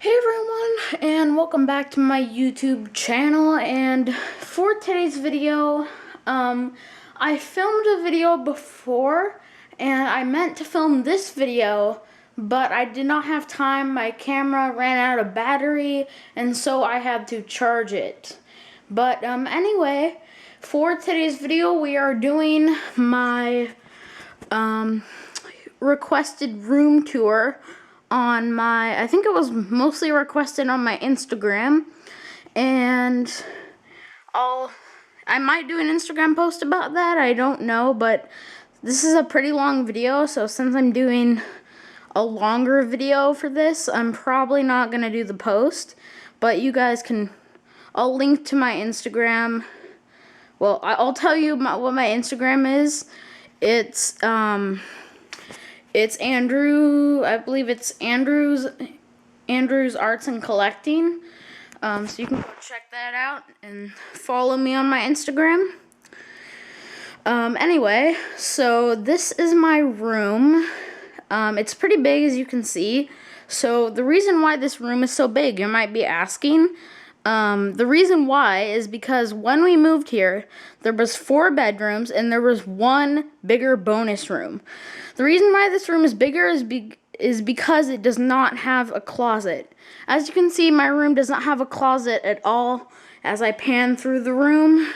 Hey everyone, and welcome back to my YouTube channel. And for today's video, I filmed a video before, and I meant to film this video, but I did not have time. My camera ran out of battery, and so I had to charge it. But anyway, for today's video, we are doing my requested room tour on my, I think it was mostly requested on my Instagram, and I might do an Instagram post about that, I don't know, but this is a pretty long video, so since I'm doing a longer video for this, I'm probably not gonna do the post, but you guys can, I'll link to my Instagram. Well, I'll tell you what my Instagram is. It's Andrew, I believe it's Andrew's Arts and Collecting. So you can go check that out and follow me on my Instagram. Anyway, so this is my room. It's pretty big, as you can see. So the reason why this room is so big, you might be asking. The reason why is because when we moved here, there was 4 bedrooms and there was 1 bigger bonus room. The reason why this room is bigger is because it does not have a closet. As you can see, my room does not have a closet at all. As I pan through the room,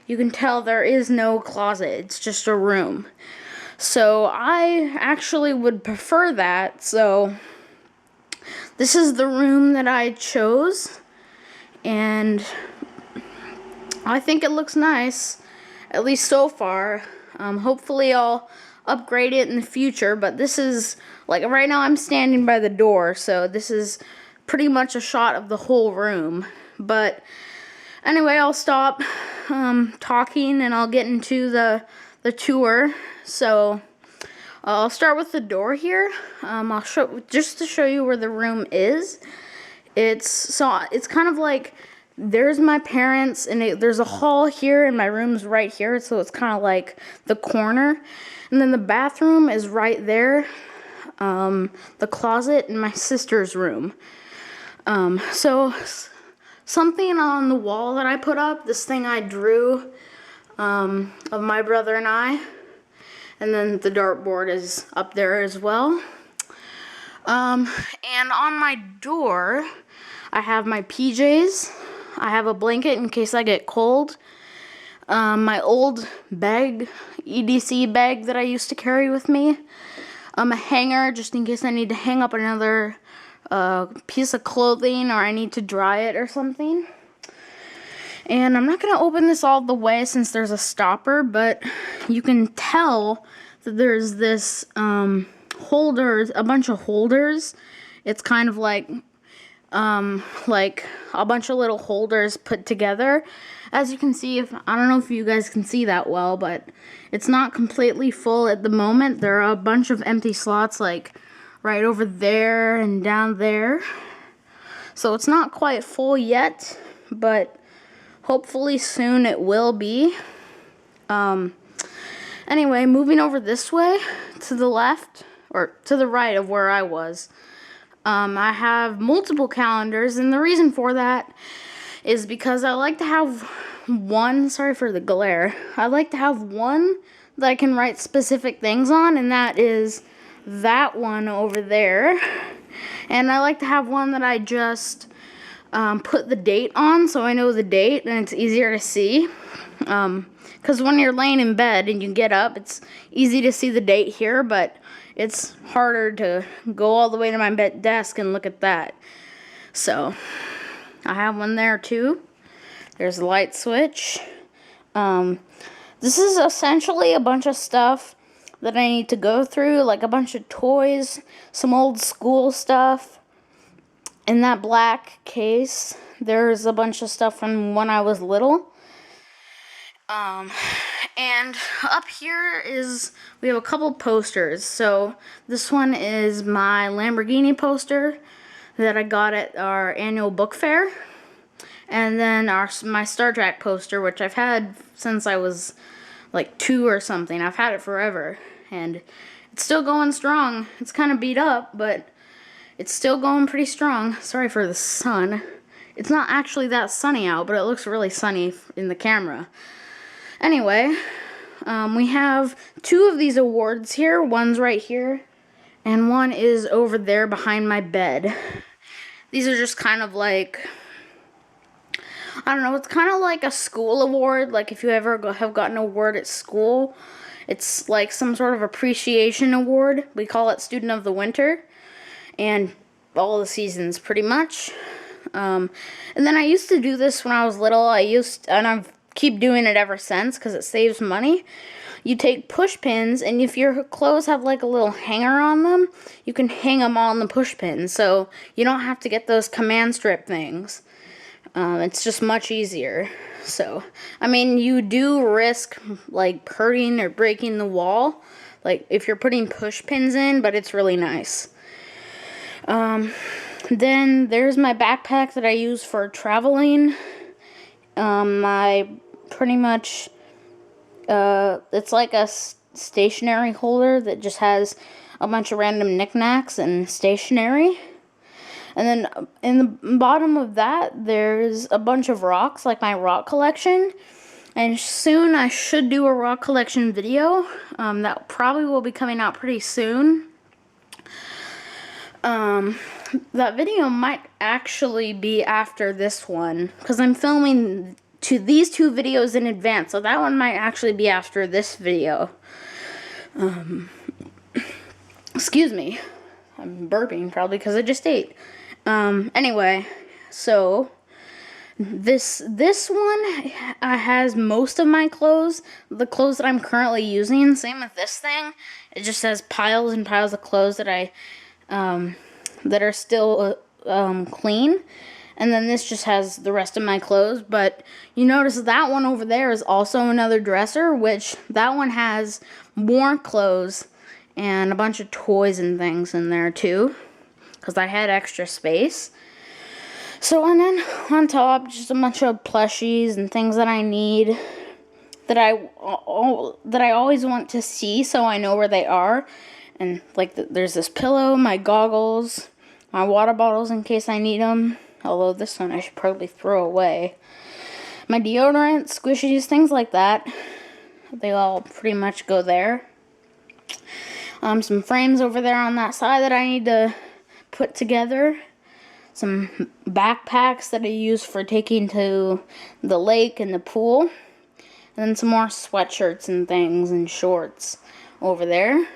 you can tell there is no closet. It's just a room. So I actually would prefer that. So this is the room that I chose, and I think it looks nice, at least so far. Hopefully I'll upgrade it in the future, but this is, like, right now I'm standing by the door, so this is pretty much a shot of the whole room. But anyway, I'll stop talking and I'll get into the tour. So I'll start with the door here. I'll show, just to show you where the room is. It's kind of like, there's my parents, and there's a hall here, and my room's right here, so it's kind of like the corner. And then the bathroom is right there. The closet, and my sister's room. So something on the wall that I put up, this thing I drew of my brother and I. And then the dartboard is up there as well. And on my door, I have my PJs. I have a blanket in case I get cold. My old bag, EDC bag that I used to carry with me. A hanger just in case I need to hang up another piece of clothing, or I need to dry it or something. And I'm not going to open this all the way since there's a stopper, but you can tell that there's this holders, a bunch of holders. It's kind of like a bunch of little holders put together. As you can see, I don't know if you guys can see that well, but it's not completely full at the moment. There are a bunch of empty slots, like right over there and down there. So it's not quite full yet, but hopefully soon it will be. Anyway, moving over this way to the left, or to the right of where I was, I have multiple calendars, and the reason for that is because I like to have one, sorry for the glare, I like to have one that I can write specific things on, and that is that one over there. And I like to have one that I just put the date on, so I know the date and it's easier to see. Because when you're laying in bed and you get up, it's easy to see the date here, but it's harder to go all the way to my desk and look at that. So I have one there too. There's a light switch. This is essentially a bunch of stuff that I need to go through, like a bunch of toys, some old school stuff. In that black case, there's a bunch of stuff from when I was little. And up here we have a couple posters. So this one is my Lamborghini poster that I got at our annual book fair. And then my Star Trek poster, which I've had since I was like 2 or something. I've had it forever, and it's still going strong. It's kind of beat up, but It's still going pretty strong. Sorry for the sun. It's not actually that sunny out, but it looks really sunny in the camera. Anyway, we have 2 of these awards here. One's right here, and one is over there behind my bed. These are just kind of like, I don't know, it's kind of like a school award. Like if you ever have gotten an award at school, it's like some sort of appreciation award. We call it Student of the Winter, and all the seasons pretty much. And then I used to do this when I was little. And I keep doing it ever since because it saves money. You take push pins, and if your clothes have like a little hanger on them, you can hang them on the push pins, so you don't have to get those command strip things. It's just much easier. So, I mean, you do risk like hurting or breaking the wall, like if you're putting push pins in, but it's really nice. Then there's my backpack that I use for traveling. I pretty much, it's like a stationery holder that just has a bunch of random knickknacks and stationery. And then in the bottom of that, there's a bunch of rocks, like my rock collection. And soon I should do a rock collection video. That probably will be coming out pretty soon. That video might actually be after this one, because I'm filming these 2 videos in advance, so that one might actually be after this video. Excuse me, I'm burping probably because I just ate. Anyway, so this one has most of my clothes, the clothes that I'm currently using. Same with this thing. It just has piles and piles of clothes that that are still clean. And then this just has the rest of my clothes. But you notice that one over there is also another dresser, which that one has more clothes and a bunch of toys and things in there too, because I had extra space. So, and then on top, just a bunch of plushies and things that I need, that I always want to see, so I know where they are. And like there's this pillow, my goggles, my water bottles in case I need them. Although this one I should probably throw away. My deodorant, squishies, things like that. They all pretty much go there. Some frames over there on that side that I need to put together. Some backpacks that I use for taking to the lake and the pool. And then some more sweatshirts and things and shorts over there.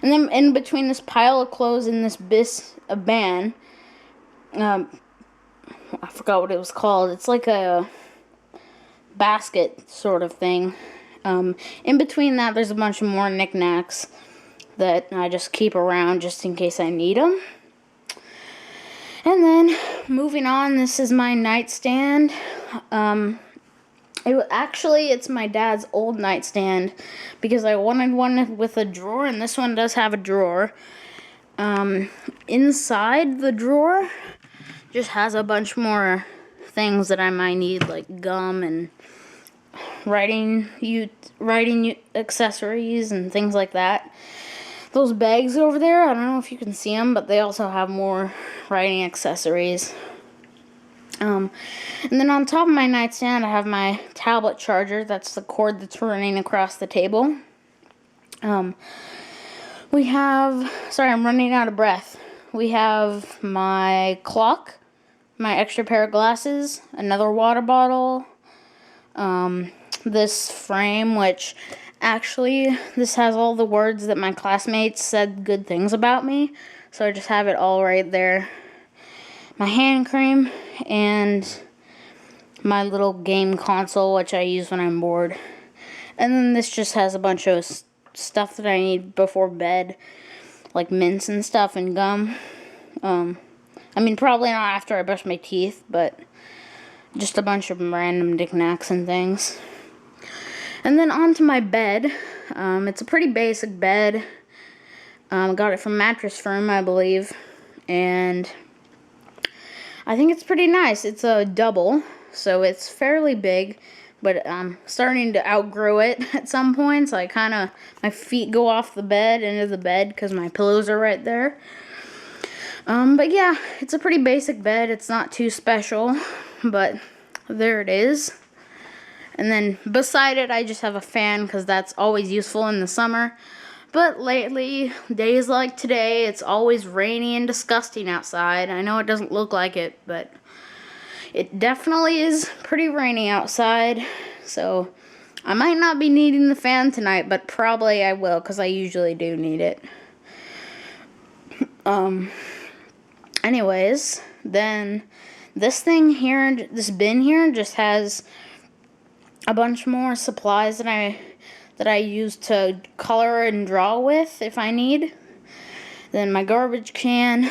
And then in between this pile of clothes and this band, I forgot what it was called. It's like a basket sort of thing. In between that, there's a bunch of more knickknacks that I just keep around just in case I need them. And then, moving on, this is my nightstand. It's my dad's old nightstand because I wanted one with a drawer, and this one does have a drawer. Inside the drawer just has a bunch more things that I might need, like gum and writing accessories and things like that. Those bags over there, I don't know if you can see them, but they also have more writing accessories. And then on top of my nightstand, I have my tablet charger. That's the cord that's running across the table. I'm running out of breath. We have my clock, my extra pair of glasses, another water bottle, this frame, which actually, this has all the words that my classmates said good things about me, so I just have it all right there. My hand cream, and my little game console, which I use when I'm bored. And then this just has a bunch of stuff that I need before bed, like mints and stuff and gum. I mean, probably not after I brush my teeth, but just a bunch of random knickknacks and things. And then onto my bed. It's a pretty basic bed. Got it from Mattress Firm, I believe. And I think it's pretty nice. It's a double, so it's fairly big, but I'm starting to outgrow it at some points. My feet go off the bed into the bed because my pillows are right there. But yeah, it's a pretty basic bed. It's not too special, but there it is. And then beside it, I just have a fan because that's always useful in the summer. But lately, days like today, it's always rainy and disgusting outside. I know it doesn't look like it, but it definitely is pretty rainy outside. So I might not be needing the fan tonight, but probably I will because I usually do need it. Anyways, then this thing here, this bin here, just has a bunch more supplies that I use to color and draw with if I need. Then my garbage can.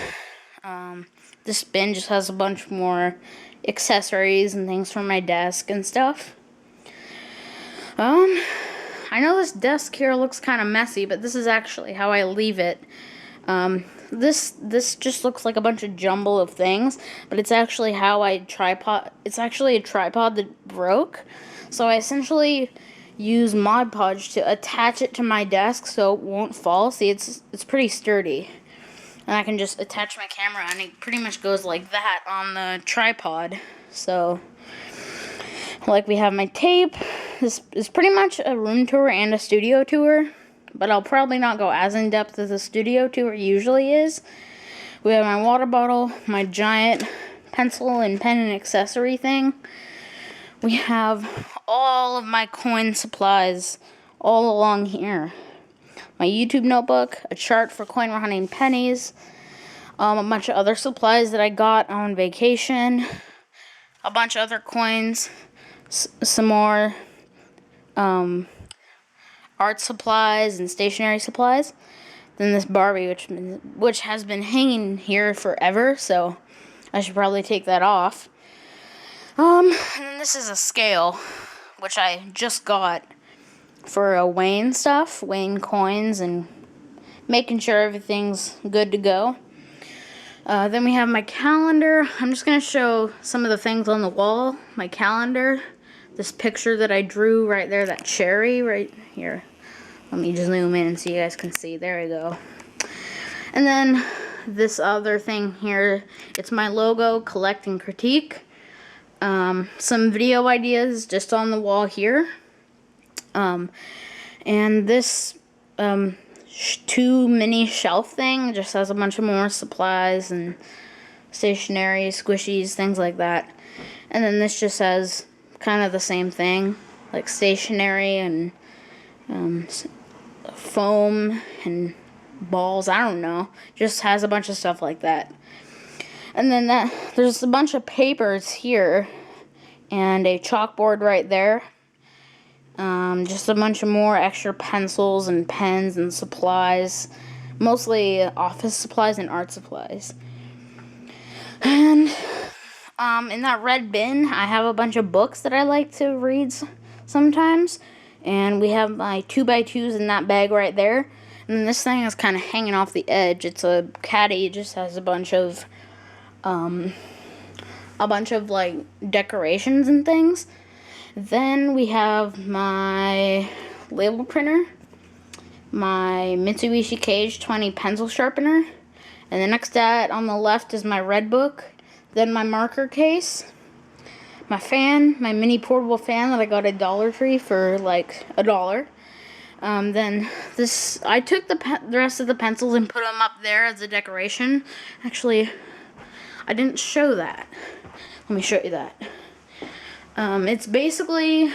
This bin just has a bunch more accessories and things for my desk and stuff. I know this desk here looks kind of messy, but this is actually how I leave it. This just looks like a bunch of jumble of things, but it's actually it's actually a tripod that broke. So I essentially use Mod Podge to attach it to my desk so it won't fall. See, it's pretty sturdy. And I can just attach my camera and it pretty much goes like that on the tripod. So, like we have my tape. This is pretty much a room tour and a studio tour, but I'll probably not go as in-depth as a studio tour usually is. We have my water bottle, my giant pencil and pen and accessory thing. We have all of my coin supplies all along here. My YouTube notebook, a chart for coin hunting pennies, a bunch of other supplies that I got on vacation, a bunch of other coins, some more art supplies and stationery supplies. Then this Barbie, which has been hanging here forever, so I should probably take that off. And then this is a scale, which I just got for weighing stuff, weighing coins and making sure everything's good to go. Then we have my calendar. I'm just going to show some of the things on the wall. My calendar, this picture that I drew right there, that cherry right here. Let me just zoom in so you guys can see. There we go. And then this other thing here, it's my logo, Collect and Critique. Some video ideas just on the wall here. And this 2 mini shelf thing just has a bunch of more supplies and stationery, squishies, things like that. And then this just has kind of the same thing, like stationery and foam and balls, I don't know. Just has a bunch of stuff like that. And then there's a bunch of papers here and a chalkboard right there. Just a bunch of more extra pencils and pens and supplies. Mostly office supplies and art supplies. And in that red bin, I have a bunch of books that I like to read sometimes. And we have my 2x2s in that bag right there. And then this thing is kind of hanging off the edge. It's a caddy. It just has a bunch of like decorations and things. Then we have my label printer, my Mitsubishi Cage 20 pencil sharpener, and the next to that on the left is my red book. Then my marker case, my fan, my mini portable fan that I got at Dollar Tree for like $1. Then this, I took the rest of the pencils and put them up there as a decoration. Actually, I didn't show that. Let me show you that. It's basically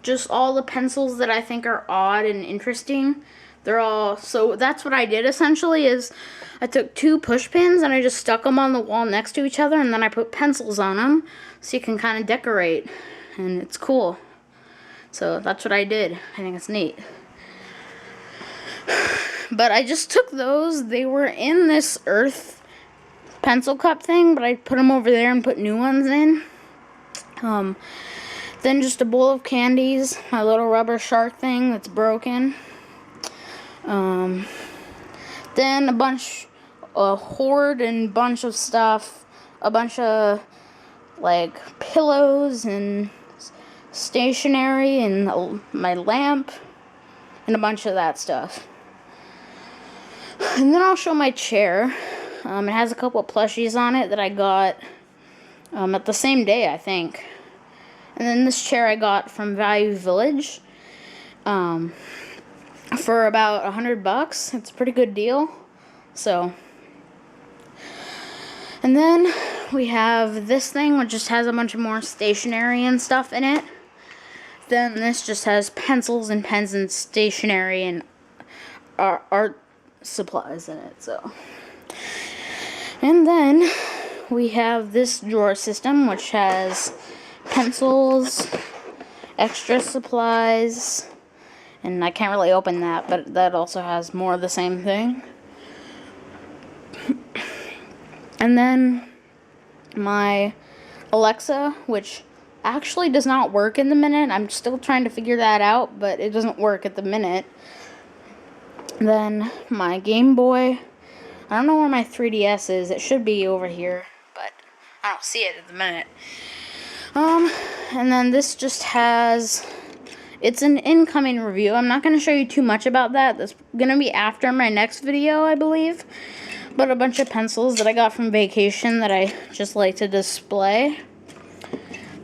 just all the pencils that I think are odd and interesting. So that's what I did essentially is I took 2 push pins and I just stuck them on the wall next to each other and then I put pencils on them so you can kind of decorate and it's cool. So that's what I did. I think it's neat. But I just took those. They were in this earth pencil cup thing, but I put them over there and put new ones in. Then just a bowl of candies, my little rubber shark thing that's broken. Then a hoard and bunch of stuff, a bunch of like pillows and stationery and my lamp and a bunch of that stuff. And then I'll show my chair. It has a couple of plushies on it that I got at the same day, I think. And then this chair I got from Value Village for about $100. It's a pretty good deal. So, and then we have this thing, which just has a bunch of more stationery and stuff in it. Then this just has pencils and pens and stationery and art supplies in it. So, and then we have this drawer system, which has pencils, extra supplies, and I can't really open that, but that also has more of the same thing. And then my Alexa, which actually does not work in the minute. I'm still trying to figure that out, but it doesn't work at the minute. Then my Game Boy. I don't know where my 3DS is. It should be over here, but I don't see it at the minute. And then this just has, it's an incoming review. I'm not going to show you too much about that. That's going to be after my next video, I believe. But a bunch of pencils that I got from vacation that I just like to display.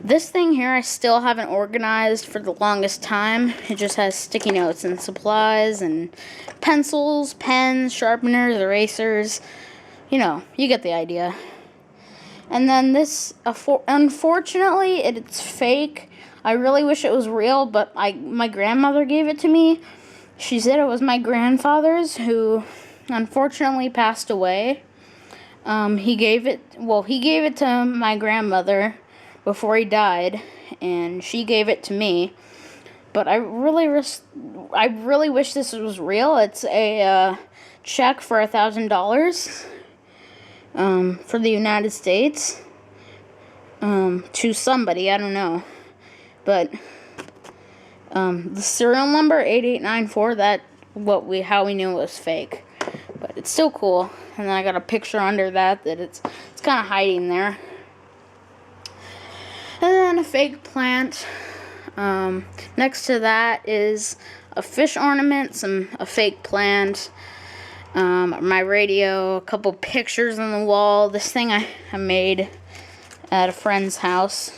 This thing here I still haven't organized for the longest time. It just has sticky notes and supplies and pencils, pens, sharpeners, erasers. You know, you get the idea. And then this, unfortunately, it's fake. I really wish it was real, but my grandmother gave it to me. She said it was my grandfather's, who unfortunately passed away. He gave it to my grandmother before he died, and she gave it to me. But I really wish this was real. It's a check for $1,000 for the United States to somebody, I don't know. But the serial number 8894, how we knew it was fake. But it's still cool. And then I got a picture under that it's kind of hiding there. And then a fake plant. Next to that is a fish ornament, a fake plant, my radio, a couple pictures on the wall. This thing I made at a friend's house.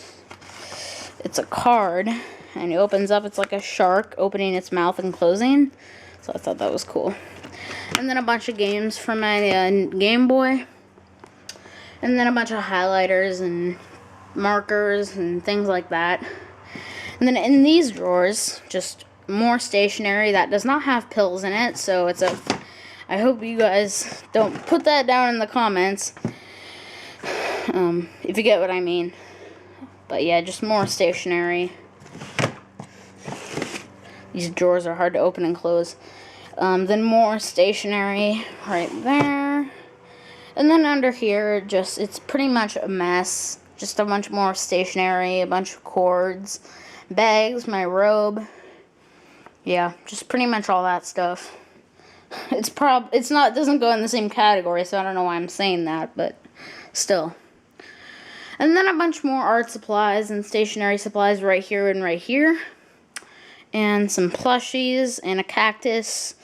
It's a card, and it opens up. It's like a shark opening its mouth and closing. So I thought that was cool. And then a bunch of games for my Game Boy. And then a bunch of highlighters and markers and things like that. And then in these drawers, just more stationery that does not have pills in it. So I hope you guys don't put that down in the comments, if you get what I mean. But yeah, just more stationery. These drawers are hard to open and close. Then more stationery right there. And then under here, it's pretty much a mess. Just a bunch more stationery, a bunch of cords, bags, my robe. Yeah, just pretty much all that stuff. It doesn't go in the same category, so I don't know why I'm saying that, but still. And then a bunch more art supplies and stationery supplies right here and right here. And some plushies and a cactus.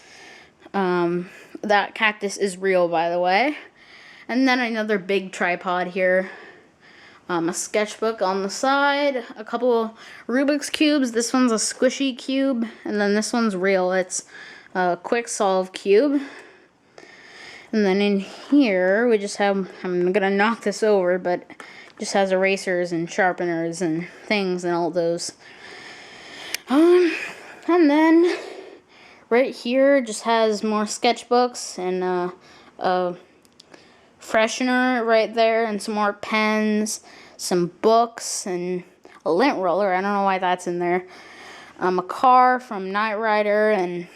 That cactus is real, by the way. And then another big tripod here. A sketchbook on the side. A couple Rubik's Cubes. This one's a squishy cube. And then this one's real. It's a quick solve cube. And then in here, we just have, I'm going to knock this over, but it just has erasers and sharpeners and things and all those. And then right here just has more sketchbooks and a freshener right there and some more pens, some books, and a lint roller. I don't know why that's in there. A car from Knight Rider and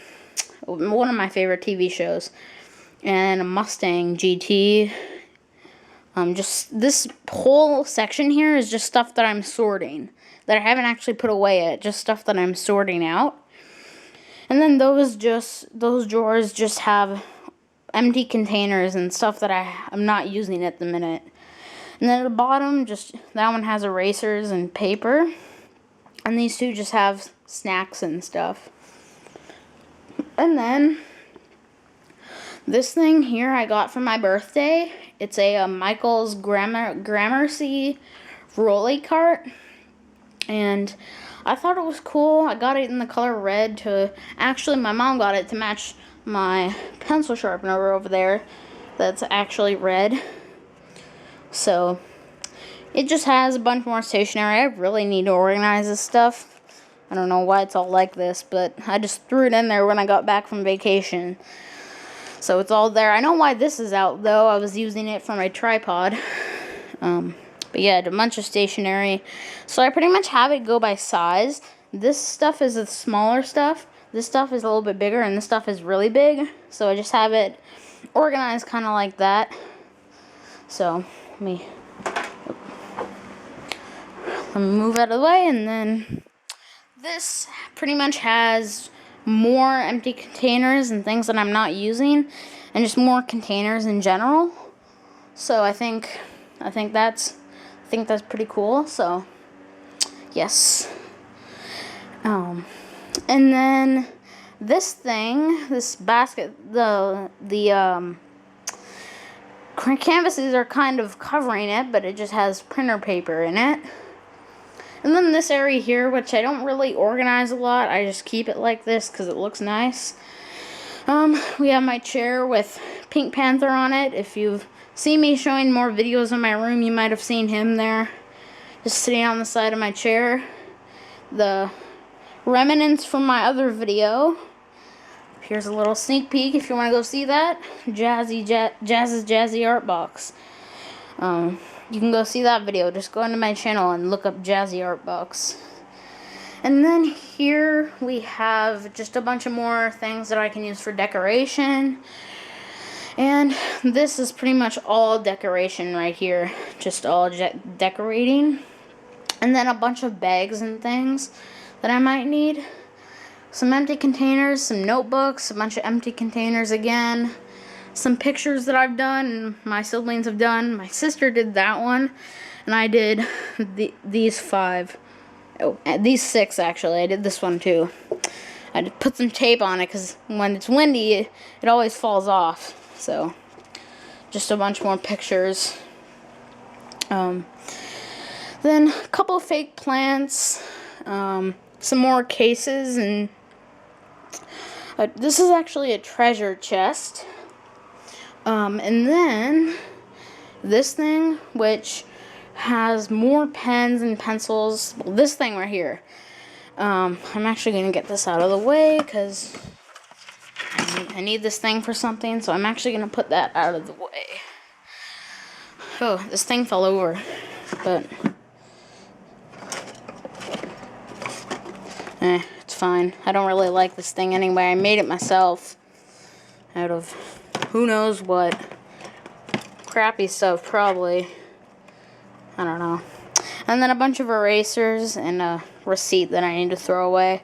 one of my favorite TV shows. And a Mustang GT. Just this whole section here is just stuff that I'm sorting. That I haven't actually put away yet. Just stuff that I'm sorting out. And then those drawers just have empty containers and stuff that I'm not using at the minute. And then at the bottom, that one has erasers and paper. And these two just have snacks and stuff. And then This thing here I got for my birthday. It's a Michael's Gramercy rolly cart. And I thought it was cool. I got it in the color red to... Actually, my mom got it to match my pencil sharpener over there. That's actually red. So, it just has a bunch more stationery. I really need to organize this stuff. I don't know why it's all like this, but I just threw it in there when I got back from vacation. So it's all there. I know why this is out, though. I was using it for my tripod. But yeah, a bunch of stationery. So I pretty much have it go by size. This stuff is the smaller stuff. This stuff is a little bit bigger, and this stuff is really big. So I just have it organized kind of like that. So let me move out of the way, and then this pretty much has more empty containers and things that I'm not using, and just more containers in general. So I think that's pretty cool. So yes. And then this thing, this basket, the canvases are kind of covering it, but it just has printer paper in it. And then this area here, which I don't really organize a lot, I just keep it like this because it looks nice. We have my chair with Pink Panther on it. If you've seen me showing more videos in my room, you might have seen him there, just sitting on the side of my chair. The remnants from my other video. Here's a little sneak peek if you want to go see that. Jazz's Jazzy Art Box. You can go see that video. Just go into my channel and look up Jazzy Art Box. And then here we have just a bunch of more things that I can use for decoration. And this is pretty much all decoration right here. Just all decorating. And then a bunch of bags and things that I might need. Some empty containers, some notebooks, a bunch of empty containers again. Some pictures that I've done and my siblings have done. My sister did that one, and I did these 5. Oh, these 6 actually. I did this one too. I had to put some tape on it because when it's windy, it always falls off. So, just a bunch more pictures. Then a couple of fake plants. Some more cases, and this is actually a treasure chest. And then this thing, which has more pens and pencils. Well, this thing right here. I'm actually going to get this out of the way because I need this thing for something. So I'm actually going to put that out of the way. Oh, this thing fell over. But it's fine. I don't really like this thing anyway. I made it myself out of who knows what. Crappy stuff, probably. I don't know. And then a bunch of erasers and a receipt that I need to throw away.